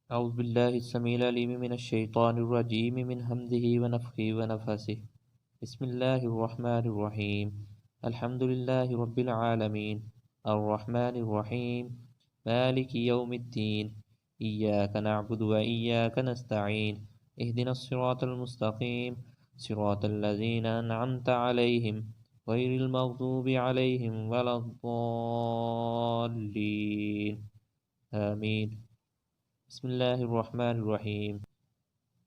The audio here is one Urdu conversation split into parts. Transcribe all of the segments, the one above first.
أعوذ بالله السميع العليم من الشيطان الرجيم من همزه ونفخه ونفسه. بسم الله الرحمن الرحيم. الحمد لله رب العالمين الرحمن الرحيم مالك يوم الدين. إياك نعبد وإياك نستعين. اهدنا الصراط المستقيم صراط الذين أنعمت عليهم غير المغضوب عليهم ولا الضالين. آمين. بسم الله الرحمن الرحيم.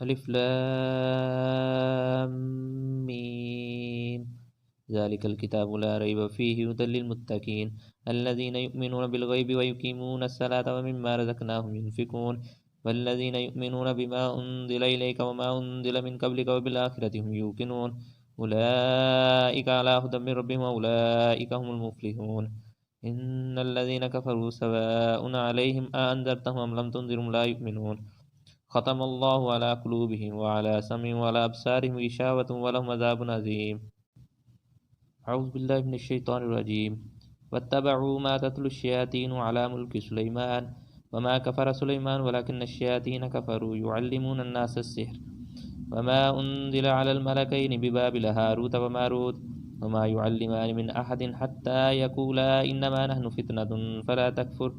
ألف لام ميم. ذلك الكتاب لا ريب فيه هدى للمتقين الذين يؤمنون بالغيب ويقيمون الصلاة ومما رزقناهم ينفقون والذين يؤمنون بما أنزل إليك وما أنزل من قبلك وبالآخرة هم يوقنون أولئك على هدى من ربهم وأولئك هم المفلحون. إن الذين كفروا سواء عليهم أأنذرتهم أم لم تنذرهم لا يؤمنون. ختم الله على قلوبهم وعلى سمعهم وعلى أبصارهم غشاوة ولهم عذاب عظيم. أعوذ بالله من الشيطان الرجيم. واتبعوا ما تتلو الشياطين على ملك سليمان وما كفر سليمان ولكن الشياطين كفروا يعلمون الناس السحر وما أنزل على الملكين ببابل هاروت وماروت وما يعلمان من أحد حتى يقولا إنما نحن فتنة فلا تكفر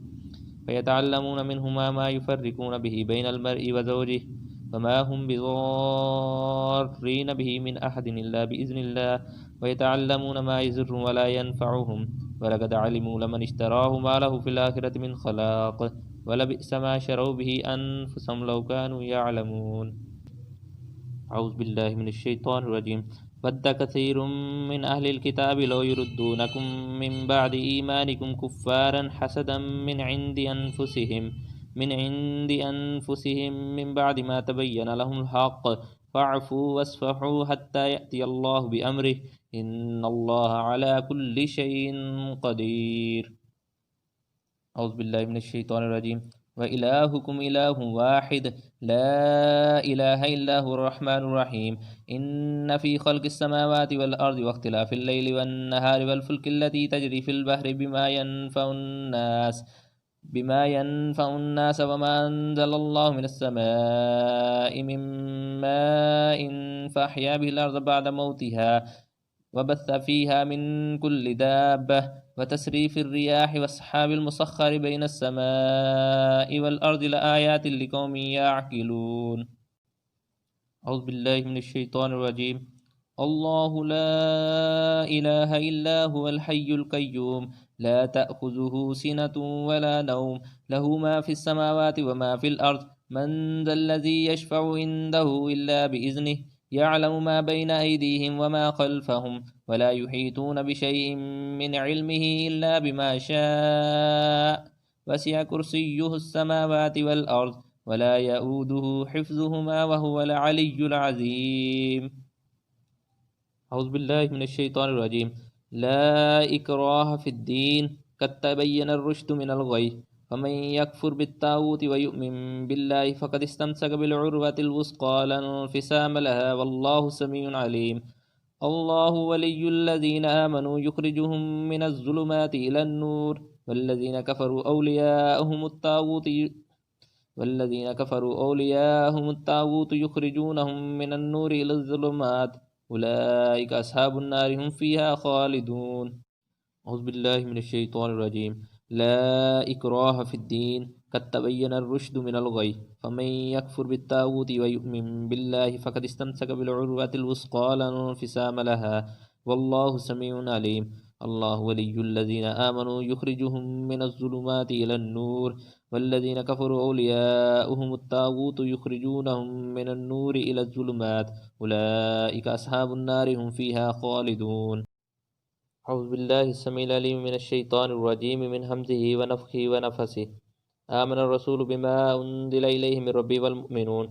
فيتعلمون منهما ما يفرقون به بين المرء وزوجه وما هم بضارين به من أحد إلا بإذن الله ويتعلمون ما يضر ولا ينفعهم ولقد علموا لمن اشتراه ما له في الآخرة من خلاق ولبئس ما شروا به أنفسهم لو كانوا يعلمون. أعوذ بالله من الشيطان الرجيم. ود كثير من أهل الكتاب لو يردونكم من بعد إيمانكم كفارا حسدا من عند أنفسهم من بعد ما تبين لهم الحق فاعفوا واصفحوا حتى يأتي الله بأمره إن الله على كل شيء قدير. أعوذ بالله من الشيطان الرجيم. وإلهكم إله واحد لا إله إلا هو الرحمن الرحيم. إن في خلق السماوات والأرض واختلاف الليل والنهار والفلك التي تجري في البحر بما ينفع الناس وما أنزل الله من السماء من ماء فأحيا به الأرض بعد موتها وبث فيها من كل دابة وتسريف الرياح والسحاب المسخر بين السماء والأرض لآيات لقوم يعقلون. أعوذ بالله من الشيطان الرجيم. الله لا إله إلا هو الحي القيوم لا تأخذه سنة ولا نوم له ما في السماوات وما في الأرض من ذا الذي يشفع عنده إلا بإذنه يعلم ما بين أيديهم وما خلفهم ولا يحيطون بشيء من علمه إلا بما شاء وسع كرسيه السماوات والأرض ولا يؤوده حفظهما وهو العلي العظيم. أعوذ بالله من الشيطان الرجيم. لا إكراه في الدين قد تبين الرشد من الغي فمن يكفر بالطاغوت ويؤمن بالله فقد استمسك بالعروة الوثقى لا انفصام لها والله سميع عليم. الله ولي الذين آمنوا يخرجهم من الظلمات إلى النور والذين كفروا أولياءهم الطاغوت يخرجونهم من النور إلى الظلمات أولئك أصحاب النار هم فيها خالدون. أعوذ بالله من الشيطان الرجيم. لا إكراه في الدين قد تبين الرشد من الغي فمن يكفر بالطاغوت ويؤمن بالله فقد استمسك بالعروة الوثقى لا انفصام لها والله سميع عليم. الله ولي الذين آمنوا يخرجهم من الظلمات إلى النور والذين كفروا أولياؤهم الطاغوت يخرجونهم من النور إلى الظلمات أولئك أصحاب النار هم فيها خالدون. أعوذ بالله السميع العليم من الشيطان الرجيم من همزه ونفخه ونفسه. آمن الرسول بما أنزل إليه من ربه والمؤمنون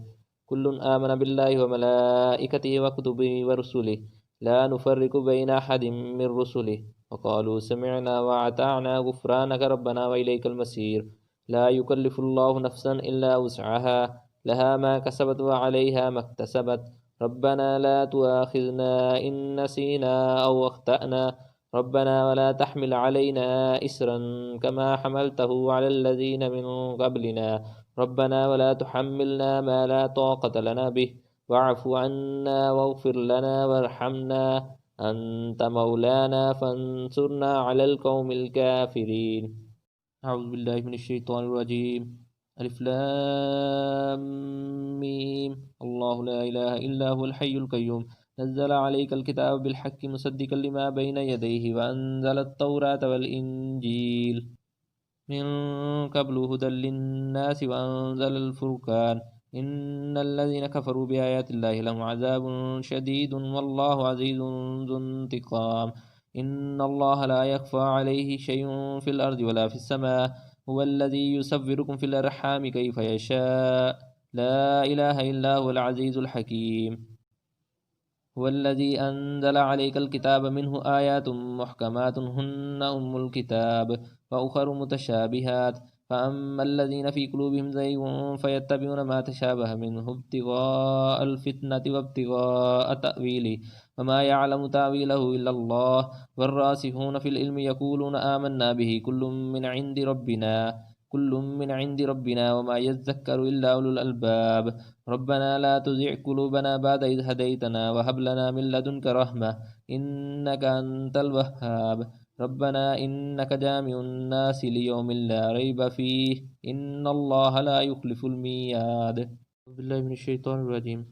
كل آمن بالله وملائكته وكتبه ورسله لا نفرق بين أحد من رسله وقالوا سمعنا وأطعنا غفرانك ربنا وإليك المصير. لا يكلف الله نفسا إلا وسعها لها ما كسبت وعليها ما اكتسبت ربنا لا تؤاخذنا إن نسينا أو أخطأنا ربنا ولا تحمل علينا إسرا كما حملته على الذين من قبلنا ربنا ولا تحملنا ما لا طاقة لنا به واعف عنا واغفر لنا وارحمنا أنت مولانا فانصرنا على القوم الكافرين. أعوذ بالله من الشيطان الرجيم. ألف لام ميم. الله لا إله إلا هو الحي القيوم نزل عليك الكتاب بالحق مصدقا لما بين يديه وأنزل التوراة والإنجيل من قبل هدى للناس وأنزل الفرقان إن الذين كفروا بآيات الله لهم عذاب شديد والله عزيز ذو انتقام. إن الله لا يخفى عليه شيء في الأرض ولا في السماء هو الذي يصوركم في الأرحام كيف يشاء لا إله إلا هو العزيز الحكيم. هو الذي أنزل عليك الكتاب منه آيات محكمات هن أم الكتاب وأخر متشابهات فأما الذين في قلوبهم زيغ فيتبعون ما تشابه منه ابتغاء الفتنة وابتغاء تأويله وما يعلم تأويله إلا الله والراسخون في العلم يقولون آمنا به كل من عند ربنا وما يذكر إلا أولو الألباب. ربنا لا تزغ قلوبنا بعد إذ هديتنا وهب لنا من لدنك رحمة إنك أنت الوهاب. ربنا إنك جامع الناس ليوم لا ريب فيه إن الله لا يخلف الميعاد. أعوذ بالله من الشيطان الرجيم.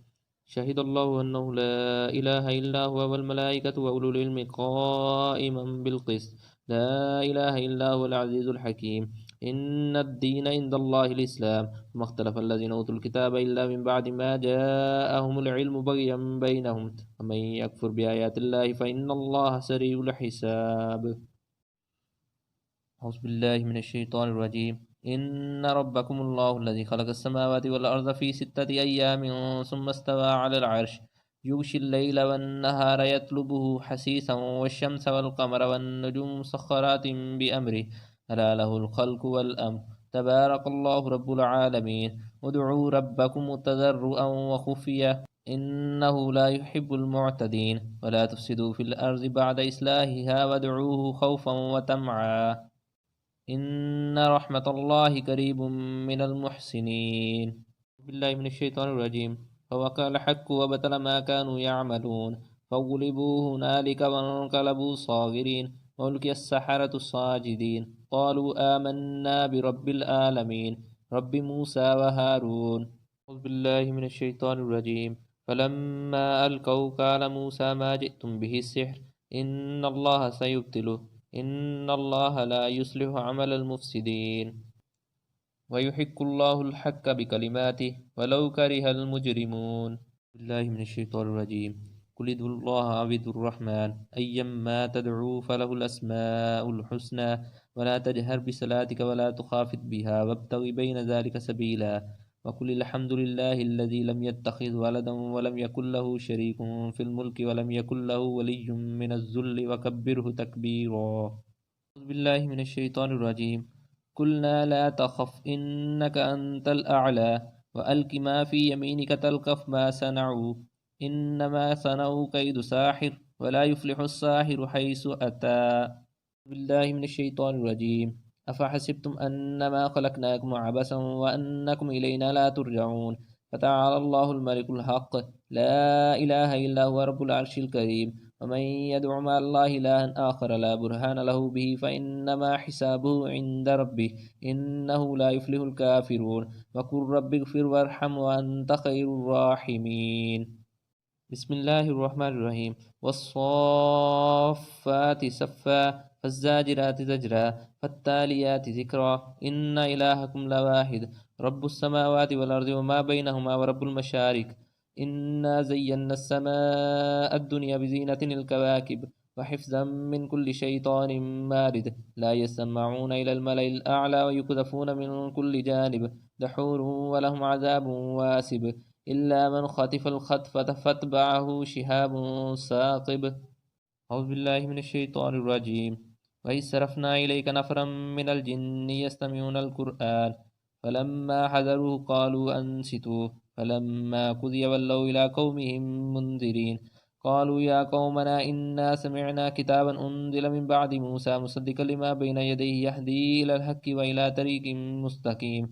شهد الله أنه لا إله إلا هو والملائكة وأولو العلم قائما بالقسط لا إله إلا هو العزيز الحكيم. إن الدين عند الله الإسلام وما اختلف الذين أوتوا الكتاب إلا من بعد ما جاءهم العلم بغيا بينهم ومن يكفر بآيات الله فإن الله سريع الحساب. أعوذ بالله من الشيطان الرجيم. إن ربكم الله الذي خلق السماوات والأرض في 6 أيام ثم استوى على العرش يغشي الليل والنهار يطلبه حسيسا والشمس والقمر والنجوم مسخرات بأمره ألا له الخلق والأمر تبارك الله رب العالمين. ادعوا ربكم تضرعا وخفيا إنه لا يحب المعتدين ولا تفسدوا في الأرض بعد إصلاحها وادعوه خوفا وطمعا إن رحمة الله قريب من المحسنين. بالله من الشيطان الرجيم. فوقع الحق وبطل ما كانوا يعملون فغلبوا هنالك وانقلبوا صاغرين وألقي السحرة ساجدين قالوا آمنا برب العالمين رب موسى وهارون. أعوذ بالله من الشيطان الرجيم. فلما ألقوا قال موسى ما جئتم به السحر إن الله سيبطله إن الله لا يصلح عمل المفسدين ويحق الله الحق بكلماته ولو كره المجرمون. بالله من الشيطان الرجيم. قل ادعوا الله أو ادعوا الرحمن أيما تدعوا فله الأسماء الحسنى ولا تجهر بصلاتك ولا تخافت بها وابتغ بين ذلك سبيلا وقل الحمد لله الذي لم يتخذ ولدا ولم يكن له شريك في الملك ولم يكن له ولي من الذل وكبره تكبيرا. أعوذ بالله من الشيطان الرجيم. قلنا لا تخف إنك أنت الأعلى وألق ما في يمينك تلقف ما صنعوا إنما صنعوا كيد ساحر ولا يفلح الساحر حيث أتى. بالله من الشيطان الرجيم. أفحسبتم أنما خلقناكم عبثا وأنكم إلينا لا ترجعون فتعالى الله الملك الحق لا إله إلا هو رب العرش الكريم. ومن يدع مع الله إلها آخر لا برهان له به فإنما حسابه عند ربه إنه لا يفلح الكافرون. وقل رب اغفر وارحم وأنت خير الراحمين. بسم الله الرحمن الرحيم. والصافات صفا فالزاجرات زجرا فالتاليات ذكرا إن إلهكم لواحد رب السماوات والأرض وما بينهما ورب المشارق. إنا زينا السماء الدنيا بزينة الكواكب وحفظا من كل شيطان مارد لا يسمعون إلى الملأ الأعلى ويقذفون من كل جانب دحور ولهم عذاب واسب إلا من خطف الخطفة فاتبعه شهاب ثاقب. أعوذ بالله من الشيطان الرجيم. وإذ صرفنا إليك نفرا من الجن يستمعون القرآن فلما حضروه قالوا أنصتوا فلما قضي ولوا إلى قومهم منذرين قالوا يا قومنا إنا سمعنا كتابا أنزل من بعد موسى مصدقا لما بين يديه يهدي إلى الحق وإلى طريق مستقيم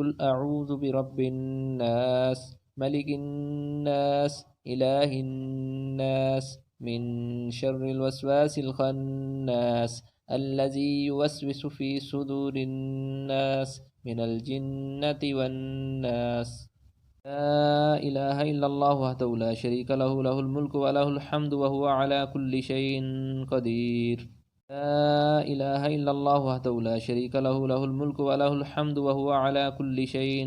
قل أعوذ برب الناس ملك الناس إله الناس من شر الوسواس الخناس الذي يوسوس في صدور الناس من الجنة والناس. لا إله إلا الله وحده لا شريك له له الملك وله الحمد وهو على كل شيء قدير. لا إله إلا الله وحده لا شريك له له الملك وله الحمد وهو على كل شيء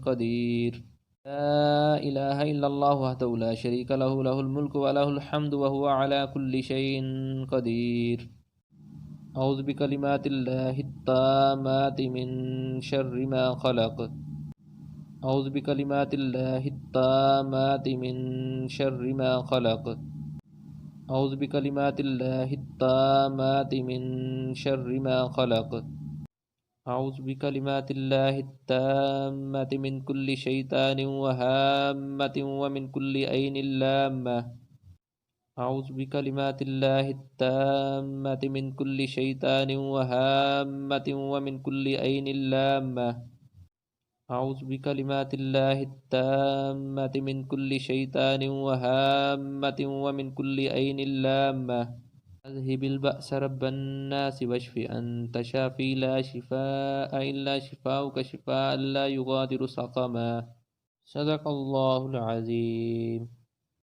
قدير. لا إله إلا الله وحده لا شريك له له الملك وله الحمد وهو على كل شيء قدير. أعوذ بكلمات الله التامات من شر ما خلق. أعوذ بكلمات الله التامات من شر ما خلق. أعوذ بكلمات الله التامات من شر ما خلق. أعوذ بكلمات الله التامة من كل شيطان وهامة ومن كل عين لامة. أعوذ بكلمات الله التامة من كل شيطان وهامة ومن كل عين لامة. أعوذ بكلمات الله التامة من كل شيطان وهامة ومن كل عين لامة. أذهب البأس رب الناس واشف أنت شافي لا شفاء إلا شفاؤك شفاء لا يغادر سقما. صدق الله العظيم.